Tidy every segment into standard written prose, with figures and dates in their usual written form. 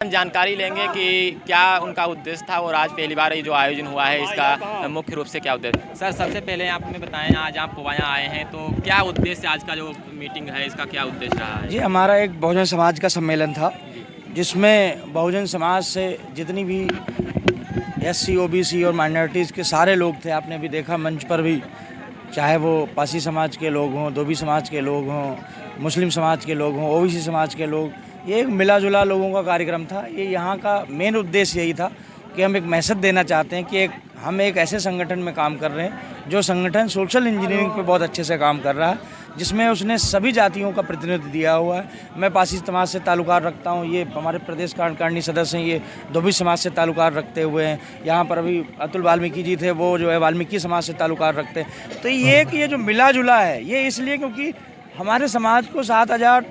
जानकारी लेंगे कि क्या उनका उद्देश्य था और आज पहली बार ये जो आयोजन हुआ है इसका मुख्य रूप से क्या उद्देश्य। सर सबसे पहले आप हमें बताएं, आज आप यहाँ आए हैं तो क्या उद्देश्य आज का जो मीटिंग है इसका क्या उद्देश्य रहा है। जी, हमारा एक बहुजन समाज का सम्मेलन था जिसमें बहुजन समाज से जितनी भी SC OBC और माइनॉरिटीज़ के सारे लोग थे। आपने भी देखा मंच पर भी, चाहे वो पासी समाज के लोग हों, धोबी समाज के लोग हों, मुस्लिम समाज के लोग हों, OBC समाज के लोग, ये एक मिला जुला लोगों का कार्यक्रम था। ये यहाँ का मेन उद्देश्य यही था कि हम एक मैसेज देना चाहते हैं कि हम एक ऐसे संगठन में काम कर रहे हैं जो संगठन सोशल इंजीनियरिंग पे बहुत अच्छे से काम कर रहा है, जिसमें उसने सभी जातियों का प्रतिनिधित्व दिया हुआ है। मैं पासी समाज से ताल्लुकात रखता हूँ, ये हमारे प्रदेश कार्यकारिणी सदस्य हैं, ये धोबी समाज से ताल्लुकात रखते हुए हैं। यहाँ पर अभी अतुल वाल्मीकि जी थे, वो जो है वाल्मीकि समाज से ताल्लुकात रखते हैं। तो ये जो मिला जुला है ये इसलिए क्योंकि हमारे समाज को 7000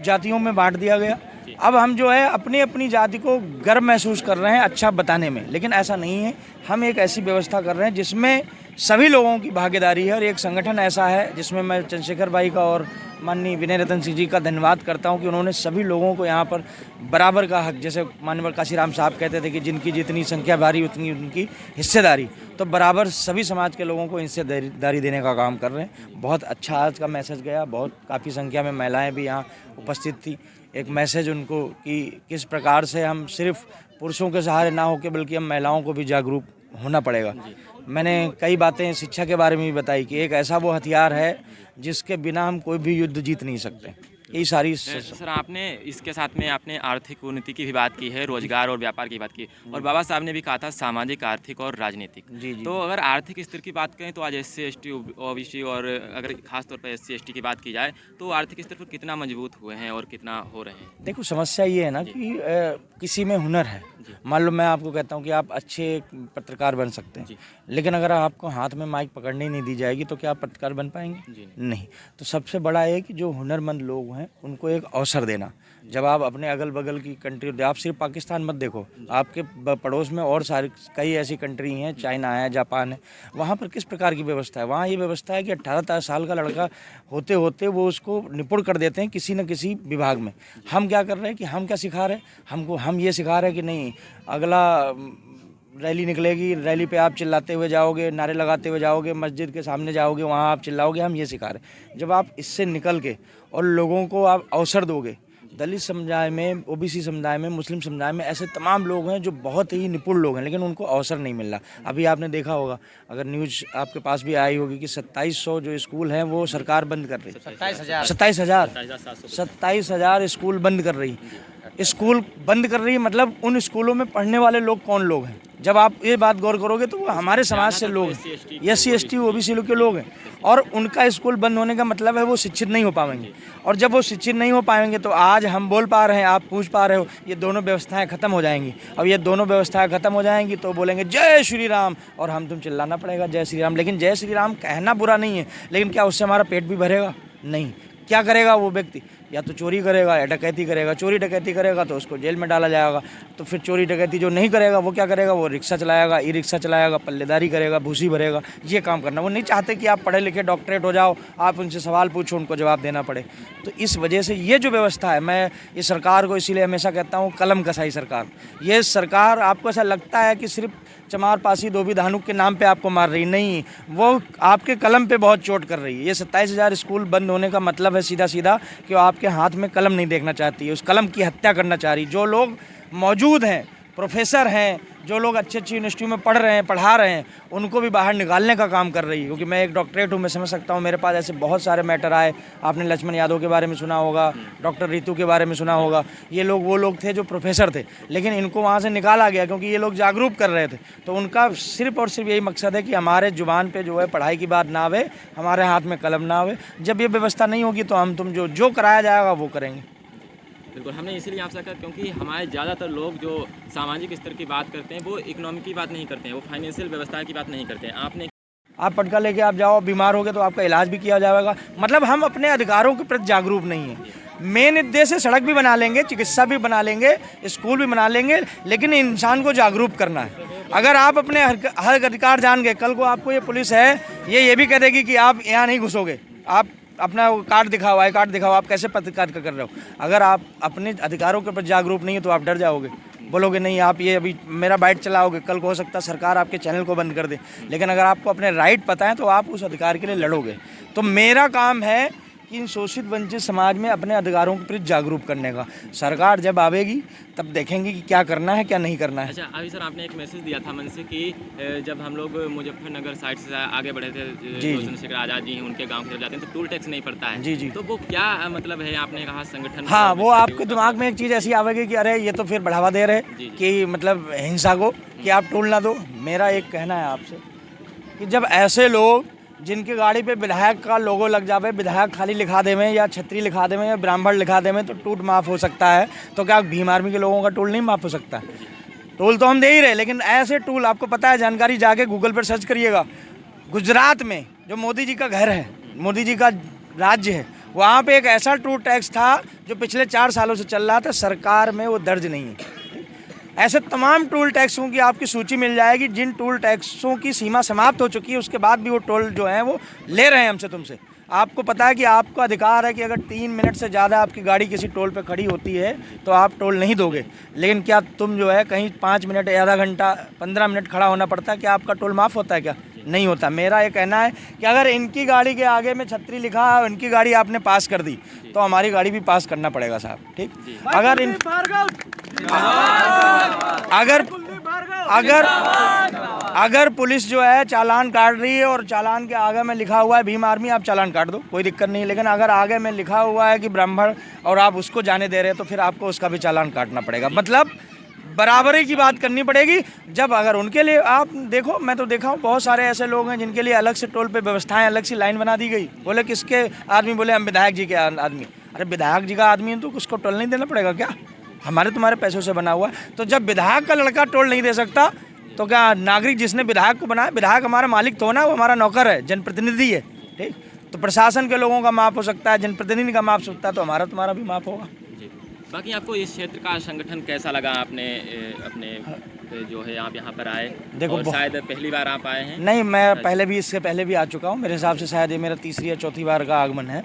जातियों में बांट दिया गया। अब हम जो है अपनी अपनी जाति को गर्व महसूस कर रहे हैं अच्छा बताने में, लेकिन ऐसा नहीं है। हम एक ऐसी व्यवस्था कर रहे हैं जिसमें सभी लोगों की भागीदारी है और एक संगठन ऐसा है जिसमें मैं चंद्रशेखर भाई का और माननीय विनय रतन सिंह जी का धन्यवाद करता हूं कि उन्होंने सभी लोगों को यहाँ पर बराबर का हक, जैसे माननीय काशीराम साहब कहते थे कि जिनकी जितनी संख्या भारी उतनी उनकी हिस्सेदारी, तो बराबर सभी समाज के लोगों को हिस्सेदारी देने का काम कर रहे हैं। बहुत अच्छा आज का मैसेज गया, बहुत काफ़ी संख्या में महिलाएँ भी यहाँ उपस्थित थी। एक मैसेज उनको कि किस प्रकार से हम सिर्फ पुरुषों के सहारे ना होकर बल्कि हम महिलाओं को भी जागरूक होना पड़ेगा। मैंने कई बातें शिक्षा के बारे में भी बताई कि एक ऐसा वो हथियार है जिसके बिना हम कोई भी युद्ध जीत नहीं सकते। यही सारी सर आपने इसके साथ में आपने आर्थिक उन्नति की भी बात की है, रोजगार और व्यापार की बात की, और बाबा साहब ने भी कहा था सामाजिक, आर्थिक और राजनीतिक। जी। तो अगर आर्थिक स्तर की बात करें तो आज SC ST OBC और अगर खासतौर पर SC ST की बात की जाए तो आर्थिक स्तर पर कितना मजबूत हुए हैं और कितना हो रहे हैं। देखो, समस्या ये है ना कि किसी में हुनर है। मान लो मैं आपको कहता हूँ कि आप अच्छे पत्रकार बन सकते हैं, लेकिन अगर आपको हाथ में माइक पकड़ने नहीं दी जाएगी तो क्या आप पत्रकार बन पाएंगे? नहीं। तो सबसे बड़ा है कि जो हुनरमंद लोग हैं उनको एक अवसर देना। जब आप अपने अगल बगल की कंट्री, आप सिर्फ पाकिस्तान मत देखो, आपके पड़ोस में और सारी कई ऐसी कंट्री हैं, चाइना है, जापान है, वहाँ पर किस प्रकार की व्यवस्था है। वहाँ ये व्यवस्था है कि 18 साल का लड़का होते होते वो उसको निपुण कर देते हैं किसी न किसी विभाग में। हम क्या कर रहे हैं कि हम क्या सिखा रहे हैं, हम ये सिखा रहे हैं कि नहीं, अगला रैली निकलेगी, रैली पे आप चिल्लाते हुए जाओगे, नारे लगाते हुए जाओगे, मस्जिद के सामने जाओगे, वहाँ आप चिल्लाओगे, हम ये सिखा रहे हैं। जब आप इससे निकल के और लोगों को आप अवसर दोगे, दलित समुदाय में, OBC समुदाय में, मुस्लिम समुदाय में ऐसे तमाम लोग हैं जो बहुत ही निपुण लोग हैं, लेकिन उनको अवसर नहीं मिल रहा। अभी आपने देखा होगा, अगर न्यूज़ आपके पास भी आई होगी कि 2700 जो स्कूल हैं वो सरकार बंद कर रही है। 27,000 स्कूल बंद कर रही है। स्कूल बंद कर रही है मतलब उन स्कूलों में पढ़ने वाले लोग कौन लोग हैं? जब आप ये बात गौर करोगे तो वो हमारे समाज से लोग हैं, SC ST OBC लोग के लोग हैं, और उनका स्कूल बंद होने का मतलब है वो शिक्षित नहीं हो पाएंगे। और जब वो शिक्षित नहीं हो पाएंगे तो आज हम बोल पा रहे हैं, आप पूछ पा रहे हो, ये दोनों व्यवस्थाएं खत्म हो जाएंगी। अब ये दोनों व्यवस्थाएं खत्म हो जाएंगी तो बोलेंगे जय श्री राम, और हम तुम चिल्लाना पड़ेगा जय श्री राम। लेकिन जय श्री राम कहना बुरा नहीं है, लेकिन क्या उससे हमारा पेट भी भरेगा? नहीं। क्या करेगा वो व्यक्ति? या तो चोरी करेगा या डकैती करेगा। चोरी डकैती करेगा तो उसको जेल में डाला जाएगा। तो फिर चोरी डकैती जो नहीं करेगा वो क्या करेगा? वो रिक्शा चलाएगा, ई-रिक्शा चलाएगा, पल्लेदारी करेगा, भूसी भरेगा, ये काम करना। वो नहीं चाहते कि आप पढ़े लिखे डॉक्टरेट हो जाओ, आप उनसे सवाल पूछो, उनको जवाब देना पड़े। तो इस वजह से ये जो व्यवस्था है, मैं इस सरकार को इसीलिए हमेशा कहता हूँ कलम कसाई सरकार। ये सरकार, आपको ऐसा लगता है कि सिर्फ चमार, पासी, धोबी, धानुक के नाम पे आपको मार रही, नहीं, वो आपके कलम पे बहुत चोट कर रही है। ये 27,000 स्कूल बंद होने का मतलब है सीधा सीधा कि वो आपके हाथ में कलम नहीं देखना चाहती है, उस कलम की हत्या करना चाह रही। जो लोग मौजूद हैं, प्रोफेसर हैं, जो लोग अच्छी अच्छी यूनिवर्सिटी में पढ़ रहे हैं, पढ़ा रहे हैं, उनको भी बाहर निकालने का काम कर रही है। क्योंकि मैं एक डॉक्टरेट हूँ, मैं समझ सकता हूँ, मेरे पास ऐसे बहुत सारे मैटर आए। आपने लक्ष्मण यादव के बारे में सुना होगा, डॉक्टर रितु के बारे में सुना होगा। ये लोग वो लोग थे जो प्रोफेसर थे, लेकिन इनको वहाँ से निकाला गया क्योंकि ये लोग जागरूक कर रहे थे। तो उनका सिर्फ और सिर्फ यही मकसद है कि हमारे जुबान पे जो है पढ़ाई की बात ना आवे, हमारे हाथ में कलम ना आवे। जब ये व्यवस्था नहीं होगी तो हम तुम जो कराया जाएगा वो करेंगे। बिल्कुल, हमने इसीलिए आपसे कहा क्योंकि हमारे ज़्यादातर लोग जो सामाजिक स्तर की बात करते हैं वो इकोनॉमिक की बात नहीं करते हैं, वो फाइनेंशियल व्यवस्था की बात नहीं करते हैं। आपने आप पटका लेके आप जाओ, बीमार हो गए तो आपका इलाज भी किया जाएगा। मतलब हम अपने अधिकारों के प्रति जागरूक नहीं हैं। मेन उद्देश्य सड़क भी बना लेंगे, चिकित्सा भी बना लेंगे, स्कूल भी बना लेंगे, लेकिन इंसान को जागरूक करना है। अगर आप अपने हर अधिकार जान गए, कल को आपको ये पुलिस है ये भी कह देगी कि आप यहाँ नहीं घुसोगे, आप अपना वो कार्ड दिखाओ, आई कार्ड दिखाओ, आप कैसे पत्रकारिता कर रहे हो? अगर आप अपने अधिकारों के प्रति जागरूक नहीं हो तो आप डर जाओगे, बोलोगे नहीं आप ये अभी मेरा बाइट चलाओगे, कल को हो सकता है सरकार आपके चैनल को बंद कर दे। लेकिन अगर आपको अपने राइट पता है तो आप उस अधिकार के लिए लड़ोगे। तो मेरा काम है कि इन शोषित वंचित समाज में अपने अधिकारों के प्रति जागरूक करने का। सरकार जब आवेगी तब देखेंगे कि क्या करना है क्या नहीं करना है। अच्छा, अभी सर आपने एक मैसेज दिया था मन से कि जब हम लोग मुजफ्फरनगर साइड से आगे बढ़े थे, जी। चंद्रशेखर आज़ाद जी उनके गांव की तरफ जाते हैं तो टोल टैक्स नहीं पड़ता है। जी जी। तो वो क्या मतलब है, आपने कहा संगठन। हाँ, वो आपके दिमाग में एक चीज़ ऐसी आवेगी कि अरे ये तो फिर बढ़ावा दे रहे जी। कि मतलब हिंसा को, कि आप टोल ना दो। मेरा एक कहना है आपसे कि जब ऐसे लोग जिनकी गाड़ी पे विधायक का लोगो लग जावे, विधायक खाली लिखा देवे या छतरी लिखा देवे या ब्राह्मण लिखा देवे तो टूट माफ़ हो सकता है, तो क्या भीम आर्मी के लोगों का टोल नहीं माफ़ हो सकता? टोल तो हम दे ही रहे, लेकिन ऐसे टोल आपको पता है, जानकारी जाके गूगल पर सर्च करिएगा। गुजरात में जो मोदी जी का घर है, मोदी जी का राज्य है, वहाँ पे एक ऐसा टोल टैक्स था जो पिछले 4 सालों से चल रहा था, सरकार में वो दर्ज नहीं है। ऐसे तमाम टोल टैक्सों की आपकी सूची मिल जाएगी जिन टोल टैक्सों की सीमा समाप्त हो चुकी है, उसके बाद भी वो टोल जो है वो ले रहे हैं हमसे, तुमसे। आपको पता है कि आपका अधिकार है कि अगर 3 मिनट से ज़्यादा आपकी गाड़ी किसी टोल पे खड़ी होती है तो आप टोल नहीं दोगे। लेकिन क्या तुम जो है कहीं 5 मिनट, आधा घंटा, 15 मिनट खड़ा होना पड़ता है, क्या आपका टोल माफ़ होता है? क्या नहीं होता। मेरा ये कहना है कि अगर इनकी गाड़ी के आगे में छतरी लिखा है, इनकी गाड़ी आपने पास कर दी तो हमारी गाड़ी भी पास करना पड़ेगा साहब, ठीक? अगर इन अगर अगर अगर पुलिस जो है चालान काट रही है और चालान के आगे में लिखा हुआ है भीम आर्मी, आप चालान काट दो, कोई दिक्कत नहीं है। लेकिन अगर आगे में लिखा हुआ है कि ब्राह्मण और आप उसको जाने दे रहे हैं तो फिर आपको उसका भी चालान काटना पड़ेगा। मतलब बराबरी की बात करनी पड़ेगी। जब अगर उनके लिए आप देखो, मैं तो देखा हूँ बहुत सारे ऐसे लोग हैं जिनके लिए अलग से टोल पे व्यवस्थाएं, अलग सी लाइन बना दी गई। बोले किसके आदमी? बोले हम विधायक जी के आदमी। अरे विधायक जी का आदमी है तो उसको टोल नहीं देना पड़ेगा क्या? हमारे तुम्हारे पैसों से बना हुआ है। तो जब विधायक का लड़का टोल नहीं दे सकता तो क्या नागरिक जिसने विधायक को बनाया, विधायक हमारा मालिक तो ना, वो हमारा नौकर है, जनप्रतिनिधि है, ठीक? तो प्रशासन के लोगों का माफ़ हो सकता है, जनप्रतिनिधि का माफ़ हो सकता है, तो हमारा तुम्हारा भी माफ़ होगा। बाकी आपको इस क्षेत्र का संगठन कैसा लगा? आपने अपने जो है आप यहाँ पर आए, देखो और शायद पहली बार आप आए हैं? नहीं, मैं पहले भी, इससे पहले भी आ चुका हूँ। मेरे हिसाब से शायद ये मेरा 3री या 4थी बार का आगमन है।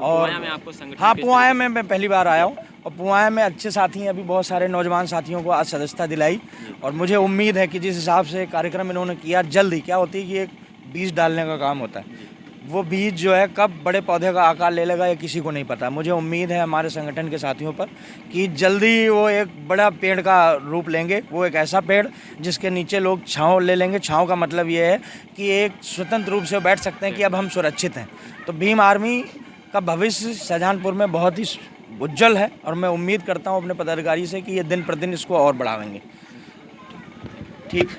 और पुआया में आपको संगठन? हाँ, पुआया में मैं पहली बार आया हूँ और पुआया में अच्छे साथी हैं। अभी बहुत सारे नौजवान साथियों को आज सदस्यता दिलाई और मुझे उम्मीद है कि जिस हिसाब से कार्यक्रम इन्होंने किया, जल्दी क्या होती है कि एक बीज डालने का काम होता है, वो बीज जो है कब बड़े पौधे का आकार ले लेगा ये किसी को नहीं पता। मुझे उम्मीद है हमारे संगठन के साथियों पर कि जल्दी वो एक बड़ा पेड़ का रूप लेंगे। वो एक ऐसा पेड़ जिसके नीचे लोग छांव ले लेंगे। छांव का मतलब ये है कि एक स्वतंत्र रूप से बैठ सकते हैं कि अब हम सुरक्षित हैं। तो भीम आर्मी का भविष्य शाहजहांपुर में बहुत ही उज्जवल है और मैं उम्मीद करता हूँ अपने पदाधिकारी से कि ये दिन प्रतिदिन इसको और बढ़ावेंगे। ठीक।